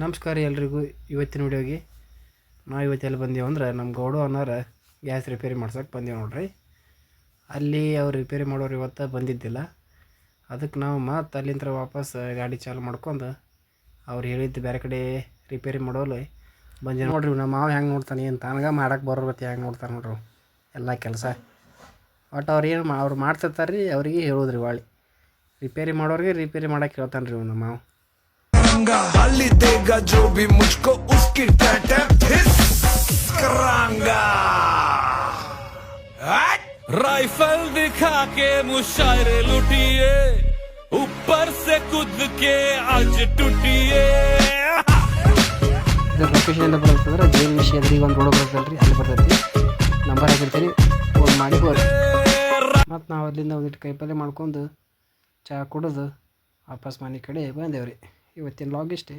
ನಮಸ್ಕಾರ ಎಲ್ರಿಗೂ. ಇವತ್ತಿನ ವಿಡಿಯೋಗೆ ನಾವು ಇವತ್ತೆಲ್ಲಿ ಬಂದೀವಿ ಅಂದ್ರೆ ನಮ್ಮ ಗೌಡು ಅನ್ನೋರು ಗ್ಯಾಸ್ ರಿಪೇರಿ ಮಾಡ್ಸೋಕೆ ಬಂದೀವಿ ನೋಡ್ರಿ. ಅಲ್ಲಿ ಅವ್ರು ರಿಪೇರಿ ಮಾಡೋರು ಇವತ್ತು ಬಂದಿದ್ದಿಲ್ಲ. ಅದಕ್ಕೆ ನಾವು ಮತ್ತೆ ಅಲ್ಲಿಂದ ವಾಪಸ್ ಗಾಡಿ ಚಾಲು ಮಾಡ್ಕೊಂಡು ಅವ್ರು ಹೇಳಿದ್ದು ಬೇರೆ ಕಡೆ ರಿಪೇರಿ ಮಾಡೋಲ್ಲ ಬಂದು ನೋಡ್ರಿ. ನಮ್ಮ ಮಾವ ಹೆಂಗೆ ನೋಡ್ತಾನೆ ಏನು ತನಗೆ ಮಾಡೋಕೆ ಬರೋತ್ತೆ ಹೆಂಗೆ ನೋಡ್ತಾರೆ ನೋಡ್ರಿ ಎಲ್ಲ ಕೆಲಸ. ಒಟ್ಟು ಅವ್ರು ಮಾಡ್ತಿರ್ತಾರೆ ರೀ, ಅವ್ರಿಗೆ ಹೇಳೋದ್ರಿ ವಾಳಿ ರಿಪೇರಿ ಮಾಡೋರಿಗೆ ರಿಪೇರಿ ಮಾಡೋಕೆ ಹೇಳ್ತಾನೆ ರೀ ನಮ್ಮ ಮಾವ. गाली देगा जो भी मुझको उसकी करांगा। राइफल दिखा के मुशायरे लुटिए, ऊपर से कूद के आज टूटिए। ಲೊಕೇಶನ್ ಎಲ್ಲ ಬರ್ತಂದ್ರೆ ಜೈಲ್ ವಿಷಯ ಎದುರಿಗೆ ಒಂದು ರೋಡ್ ಬರ್ತಲ್ರಿ, ಅಲ್ಲಿ ಬರ್ತೈತಿ. ನಂಬರ್ ಹಾಕಿರ್ತೀರಿ, ಫೋನ್ ಮಾಡಿ ಹೋಗಿ. ಮತ್ತು ನಾವು ಅಲ್ಲಿಂದ ಒಂದಿಟ್ಟು ಕೈಪಲ್ಲೆ ಮಾಡ್ಕೊಂಡು ಚಹಾ ಕುಡಿದು ವಾಪಸ್ ಮನೆ ಕಡೆ ಬಂದೇವ್ರಿ. ಇವತ್ತಿನ ಲಾಗ್ ಇಷ್ಟೇ.